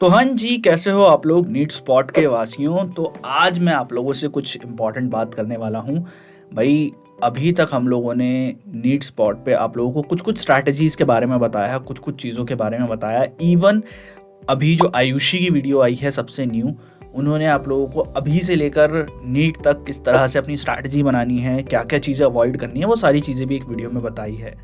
तो हाँ जी, कैसे हो आप लोग नीट स्पॉट के वासियों। तो आज मैं आप लोगों से कुछ इम्पोर्टेंट बात करने वाला हूँ भाई। अभी तक हम लोगों ने नीट स्पॉट पे आप लोगों को कुछ कुछ स्ट्रैटेजीज के बारे में बताया, कुछ कुछ चीज़ों के बारे में बताया। इवन अभी जो आयुषी की वीडियो आई है सबसे न्यू, उन्होंने आप लोगों को अभी से लेकर नीट तक किस तरह से अपनी स्ट्रैटेजी बनानी है, क्या क्या चीज़ें अवॉइड करनी है, वो सारी चीज़ें भी एक वीडियो में बताई है।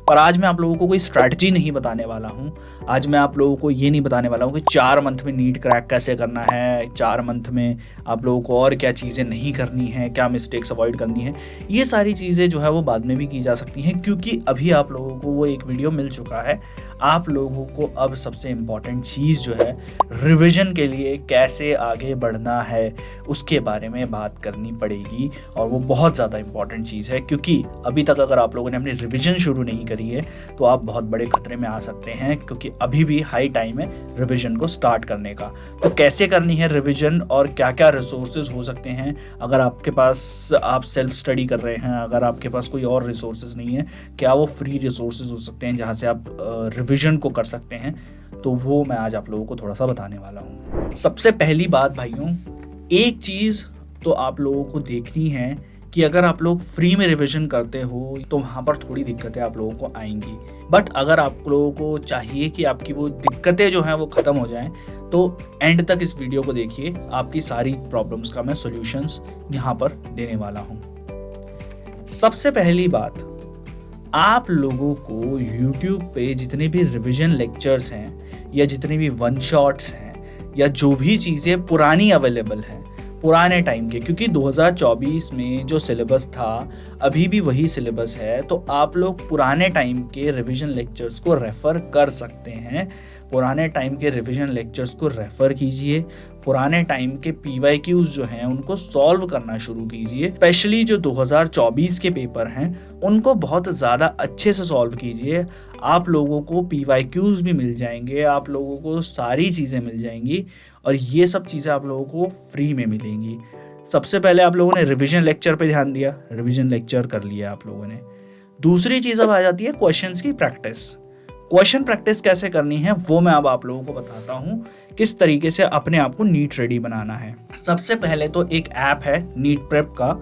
पर आज मैं आप लोगों को कोई स्ट्रैटेजी नहीं बताने वाला हूँ। आज मैं आप लोगों को ये नहीं बताने वाला हूँ कि 4 मंथ में नीट क्रैक कैसे करना है, 4 मंथ में आप लोगों को और क्या चीज़ें नहीं करनी है, क्या मिस्टेक्स अवॉइड करनी है। ये सारी चीज़ें जो है वो बाद में भी की जा सकती हैं, क्योंकि अभी आप लोगों को वो एक वीडियो मिल चुका है। आप लोगों को अब सबसे इम्पॉर्टेंट चीज़ जो है, रिवीजन के लिए कैसे आगे बढ़ना है, उसके बारे में बात करनी पड़ेगी। और वो बहुत ज़्यादा इम्पॉर्टेंट चीज़ है, क्योंकि अभी तक अगर आप लोगों ने अपनी रिवीजन शुरू नहीं करी है तो आप बहुत बड़े खतरे में आ सकते हैं, क्योंकि अभी भी हाई टाइम है रिवीजन को स्टार्ट करने का। तो कैसे करनी है रिवीजन और क्या क्या रिसोर्सेज हो सकते हैं, अगर आपके पास आप सेल्फ स्टडी कर रहे हैं, अगर आपके पास कोई और रिसोर्सेज नहीं है, क्या वो फ्री रिसोर्सेज हो सकते हैं जहाँ से आप रिवीजन को कर सकते हैं। तो वो मैं आज आप लोगों को थोड़ा सा बताने वाला हूँ। सबसे पहली बात भाइयों, एक चीज़ तो आप लोगों को देखनी है कि अगर आप लोग फ्री में रिवीजन करते हो तो वहाँ पर थोड़ी दिक्कतें आप लोगों को आएंगी। बट अगर आप लोगों को चाहिए कि आपकी वो दिक्कतें जो हैं वो ख़त्म हो जाएं, तो एंड तक इस वीडियो को देखिए। आपकी सारी प्रॉब्लम्स का मैं सॉल्यूशंस यहाँ पर देने वाला हूँ। सबसे पहली बात, आप लोगों को YouTube पे जितने भी रिवीजन लेक्चर्स हैं या जितने भी वन शॉट्स हैं या जो भी चीज़ें पुरानी अवेलेबल हैं पुराने टाइम के, क्योंकि 2024 में जो सिलेबस था अभी भी वही सिलेबस है, तो आप लोग पुराने टाइम के रिवीजन लेक्चर्स को रेफ़र कर सकते हैं। पुराने टाइम के रिवीजन लेक्चर्स को रेफ़र कीजिए। पुराने टाइम के PYQs जो हैं उनको सॉल्व करना शुरू कीजिए। स्पेशली जो 2024 के पेपर हैं उनको बहुत ज़्यादा अच्छे से सॉल्व कीजिए। आप लोगों को PYQs भी मिल जाएंगे, आप लोगों को सारी चीज़ें मिल जाएंगी और ये सब चीज़ें आप लोगों को फ्री में मिलेंगी। सबसे पहले आप लोगों ने रिवीजन लेक्चर पे ध्यान दिया, रिवीजन लेक्चर कर लिया आप लोगों ने। दूसरी चीज़ अब आ जाती है क्वेश्चंस की प्रैक्टिस। क्वेश्चन प्रैक्टिस कैसे करनी है वो मैं अब आप लोगों को बताता हूँ, किस तरीके से अपने आप को नीट रेडी बनाना है। सबसे पहले तो एक ऐप है नीट प्रेप का,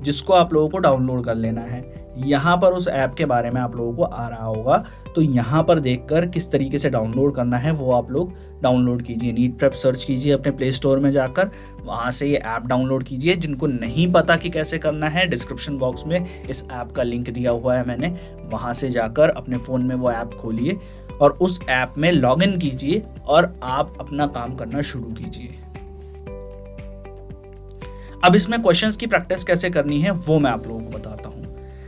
जिसको आप लोगों को डाउनलोड कर लेना है। यहाँ पर उस ऐप के बारे में आप लोगों को आ रहा होगा, तो यहाँ पर देखकर किस तरीके से डाउनलोड करना है वो आप लोग डाउनलोड कीजिए। नीट प्रेप सर्च कीजिए अपने प्ले स्टोर में जाकर, वहाँ से ये ऐप डाउनलोड कीजिए। जिनको नहीं पता कि कैसे करना है, डिस्क्रिप्शन बॉक्स में इस ऐप का लिंक दिया हुआ है मैंने, वहाँ से जाकर अपने फ़ोन में वो ऐप खोलिए और उस ऐप में लॉगिन कीजिए और आप अपना काम करना शुरू कीजिए। अब इसमें क्वेश्चंस की प्रैक्टिस कैसे करनी है वो मैं आप लोगों को बताता हूँ।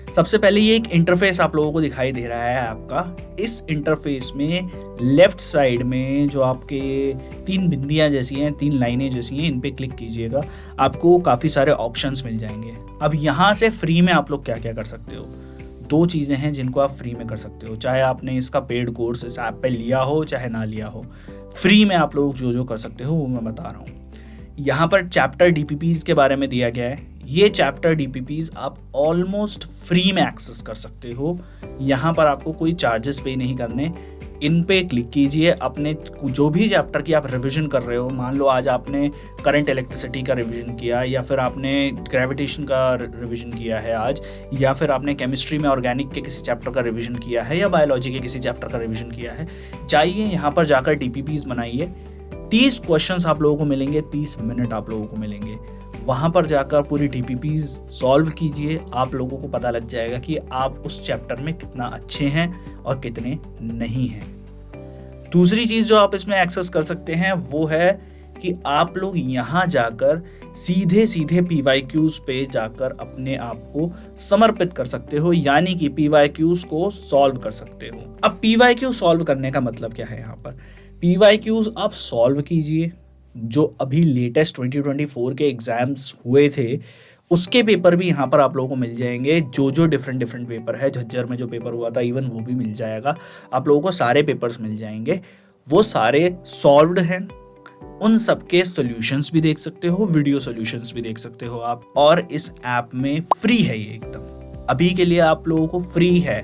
सबसे पहले ये एक इंटरफेस आप लोगों को दिखाई दे रहा है आपका। इस इंटरफेस में लेफ्ट साइड में जो आपके 3 बिंदियां जैसी हैं, 3 लाइनें जैसी हैं, इन पे क्लिक कीजिएगा। आपको काफ़ी सारे ऑप्शंस मिल जाएंगे। अब यहाँ से फ्री में आप लोग क्या क्या कर सकते हो, 2 चीज़ें हैं जिनको आप फ्री में कर सकते हो। चाहे आपने इसका पेड कोर्स इस ऐप पे लिया हो चाहे ना लिया हो, फ्री में आप लोग जो जो कर सकते हो वो मैं बता रहा हूँ। यहाँ पर चैप्टर DPPs के बारे में दिया गया है। ये चैप्टर DPPs आप ऑलमोस्ट फ्री में एक्सेस कर सकते हो। यहाँ पर आपको कोई चार्जेस पे नहीं करने। इन पे क्लिक कीजिए। अपने जो भी चैप्टर की आप रिवीजन कर रहे हो, मान लो आज आपने करंट इलेक्ट्रिसिटी का रिवीजन किया, या फिर आपने ग्रेविटेशन का रिवीजन किया है आज, या फिर आपने केमिस्ट्री में ऑर्गेनिक के किसी चैप्टर का रिवीजन किया है, या बायोलॉजी के किसी चैप्टर का रिवीजन किया है, जाइए यहाँ पर जाकर DPPs बनाइए। 30 क्वेश्चंस आप लोगों को मिलेंगे, 30 मिनट आप लोगों को मिलेंगे। वहाँ पर जाकर पूरी DPPs सॉल्व कीजिए। आप लोगों को पता लग जाएगा कि आप उस चैप्टर में कितना अच्छे हैं और कितने नहीं हैं। दूसरी चीज़ जो आप इसमें एक्सेस कर सकते हैं वो है कि आप लोग यहाँ जाकर सीधे सीधे PYQs पे जाकर अपने आप को समर्पित कर सकते हो, यानी कि PYQs को सॉल्व कर सकते हो। अब PYQ सॉल्व करने का मतलब क्या है, यहाँ पर PYQs आप सॉल्व कीजिए। जो अभी लेटेस्ट 2024 के एग्ज़ाम्स हुए थे उसके पेपर भी यहाँ पर आप लोगों को मिल जाएंगे। जो डिफरेंट पेपर है, झज्जर में जो पेपर हुआ था इवन वो भी मिल जाएगा। आप लोगों को सारे पेपर्स मिल जाएंगे, वो सारे सॉल्व्ड हैं। उन सब के सॉल्यूशंस भी देख सकते हो, वीडियो सॉल्यूशंस भी देख सकते हो आप। और इस ऐप में फ्री है, ये एकदम अभी के लिए आप लोगों को फ्री है।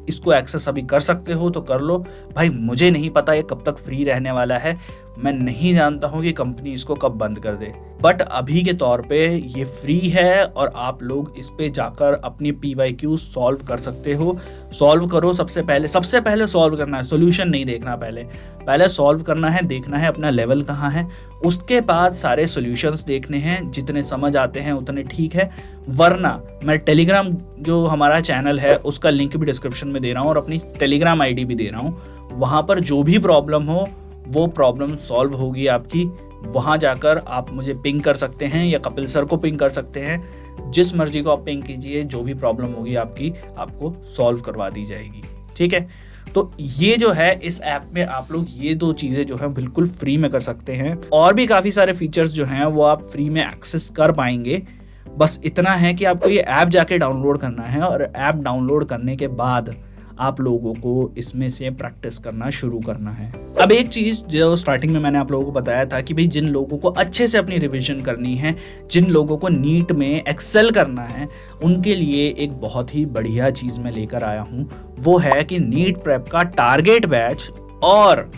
इसको एक्सेस अभी कर सकते हो तो कर लो भाई। मुझे नहीं पता ये कब तक फ्री रहने वाला है, मैं नहीं जानता हूँ कि कंपनी इसको कब बंद कर दे, बट अभी के तौर पे ये फ्री है और आप लोग इस पे जाकर अपनी PYQ सॉल्व कर सकते हो। सॉल्व करो, सबसे पहले सॉल्व करना है, सॉल्यूशन नहीं देखना, पहले सॉल्व करना है, देखना है अपना लेवल कहाँ है, उसके बाद सारे सॉल्यूशंस देखने हैं, जितने समझ आते हैं उतने ठीक है। वरना मैं टेलीग्राम जो हमारा चैनल है उसका लिंक भी डिस्क्रिप्शन में दे रहा हूँ और अपनी टेलीग्राम ID भी दे रहा हूँ, वहाँ पर जो भी प्रॉब्लम हो वो प्रॉब्लम सॉल्व होगी आपकी। वहाँ जाकर आप मुझे पिंग कर सकते हैं या कपिल सर को पिंग कर सकते हैं, जिस मर्जी को आप पिंग कीजिए, जो भी प्रॉब्लम होगी आपकी आपको सॉल्व करवा दी जाएगी, ठीक है। तो ये जो है इस ऐप में आप लोग ये 2 चीज़ें जो है बिल्कुल फ्री में कर सकते हैं, और भी काफ़ी सारे फीचर्स जो हैं वो आप फ्री में एक्सेस कर पाएंगे। बस इतना है कि आपको ये ऐप जाके डाउनलोड करना है और ऐप डाउनलोड करने के बाद आप लोगों को इसमें से प्रैक्टिस करना शुरू करना है। अब एक चीज़ जो स्टार्टिंग में मैंने आप लोगों को बताया था कि भाई जिन लोगों को अच्छे से अपनी रिवीजन करनी है, जिन लोगों को नीट में एक्सेल करना है, उनके लिए एक बहुत ही बढ़िया चीज़ मैं लेकर आया हूँ। वो है कि नीट प्रेप का टारगेट बैच, और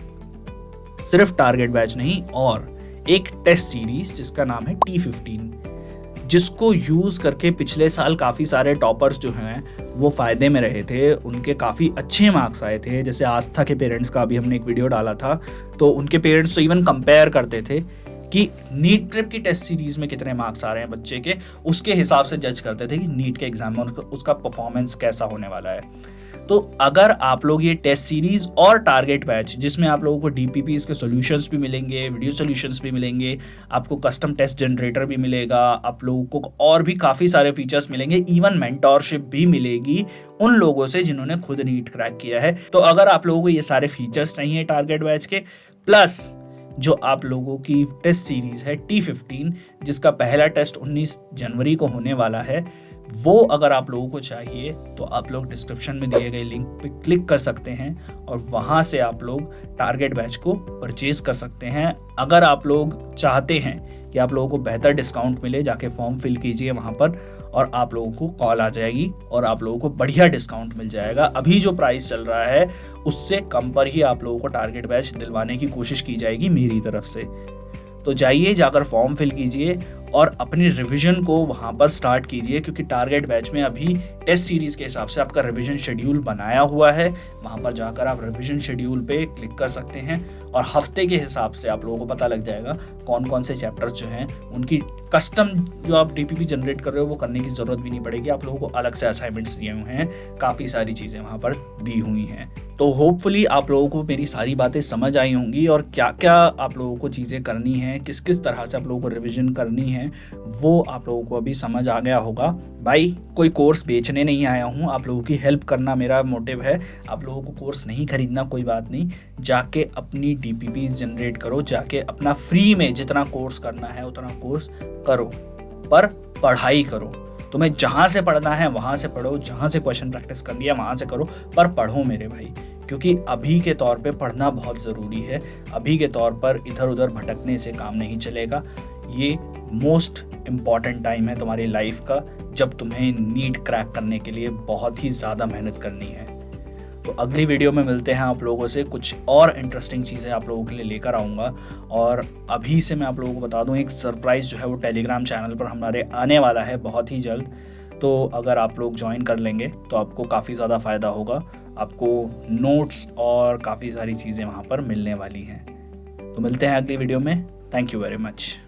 सिर्फ टारगेट बैच नहीं, और एक टेस्ट सीरीज जिसका नाम है T15, जिसको यूज़ करके पिछले साल काफ़ी सारे टॉपर्स जो हैं वो फ़ायदे में रहे थे, उनके काफ़ी अच्छे मार्क्स आए थे। जैसे आस्था के पेरेंट्स का अभी हमने एक वीडियो डाला था, तो उनके पेरेंट्स तो इवन कंपेयर करते थे कि नीट ट्रिप की टेस्ट सीरीज़ में कितने मार्क्स आ रहे हैं बच्चे के, उसके हिसाब से जज करते थे कि नीट के एग्ज़ाम में उसका परफॉर्मेंस कैसा होने वाला है। तो अगर आप लोग ये टेस्ट सीरीज़ और टारगेट बैच, जिसमें आप लोगों को DPPs के सॉल्यूशंस भी मिलेंगे, वीडियो सॉल्यूशंस भी मिलेंगे, आपको कस्टम टेस्ट जनरेटर भी मिलेगा, आप लोगों को और भी काफ़ी सारे फीचर्स मिलेंगे, इवन मेंटोरशिप भी मिलेगी उन लोगों से जिन्होंने खुद नीट क्रैक किया है। तो अगर आप लोगों को ये सारे फीचर्स चाहिए टारगेट बैच के, प्लस जो आप लोगों की टेस्ट सीरीज़ है T15, जिसका पहला टेस्ट 19 जनवरी को होने वाला है, वो अगर आप लोगों को चाहिए तो आप लोग डिस्क्रिप्शन में दिए गए लिंक पे क्लिक कर सकते हैं और वहाँ से आप लोग टारगेट बैच को परचेज कर सकते हैं। अगर आप लोग चाहते हैं कि आप लोगों को बेहतर डिस्काउंट मिले, जाके फॉर्म फिल कीजिए वहाँ पर और आप लोगों को कॉल आ जाएगी और आप लोगों को बढ़िया डिस्काउंट मिल जाएगा। अभी जो प्राइस चल रहा है उससे कम पर ही आप लोगों को टारगेट बैच दिलवाने की कोशिश की जाएगी मेरी तरफ से। तो जाइए, जाकर फॉर्म फिल कीजिए और अपनी रिवीजन को वहाँ पर स्टार्ट कीजिए, क्योंकि टारगेट बैच में अभी टेस्ट सीरीज़ के हिसाब से आपका रिवीजन शेड्यूल बनाया हुआ है। वहाँ पर जाकर आप रिवीजन शेड्यूल पे क्लिक कर सकते हैं और हफ्ते के हिसाब से आप लोगों को पता लग जाएगा कौन कौन से चैप्टर्स जो हैं उनकी कस्टम जो आप DPP जनरेट कर रहे हो वो करने की ज़रूरत भी नहीं पड़ेगी। आप लोगों को अलग से असाइनमेंट्स दिए हुए हैं, काफ़ी सारी चीज़ें वहाँ पर दी हुई हैं। तो होपफुली आप लोगों को मेरी सारी बातें समझ आई होंगी और क्या क्या आप लोगों को चीज़ें करनी है, किस किस तरह से आप लोगों को रिवीजन करनी है, वो आप लोगों को अभी समझ आ गया होगा। भाई कोई कोर्स बेचने नहीं आया हूँ, आप लोगों की हेल्प करना मेरा मोटिव है। आप लोगों को कोर्स नहीं खरीदना, कोई बात नहीं, जाके अपनी DPP जनरेट करो, जाके अपना फ्री में जितना कोर्स करना है उतना कोर्स करो, पर पढ़ाई करो। तुम्हें जहाँ से पढ़ना है वहाँ से पढ़ो, जहाँ से क्वेश्चन प्रैक्टिस करनी है वहाँ से करो, पर पढ़ो मेरे भाई, क्योंकि अभी के तौर पे पढ़ना बहुत ज़रूरी है। अभी के तौर पर इधर उधर भटकने से काम नहीं चलेगा। ये मोस्ट इम्पॉर्टेंट टाइम है तुम्हारी लाइफ का, जब तुम्हें नीट क्रैक करने के लिए बहुत ही ज़्यादा मेहनत करनी है। तो अगली वीडियो में मिलते हैं आप लोगों से, कुछ और इंटरेस्टिंग चीज़ें आप लोगों के लिए लेकर आऊँगा। और अभी से मैं आप लोगों को बता दूँ, एक सरप्राइज़ जो है वो टेलीग्राम चैनल पर हमारे आने वाला है बहुत ही जल्द। तो अगर आप लोग ज्वाइन कर लेंगे तो आपको काफ़ी ज़्यादा फ़ायदा होगा, आपको नोट्स और काफ़ी सारी चीज़ें वहाँ पर मिलने वाली हैं। तो मिलते हैं अगली वीडियो में। Thank you very much.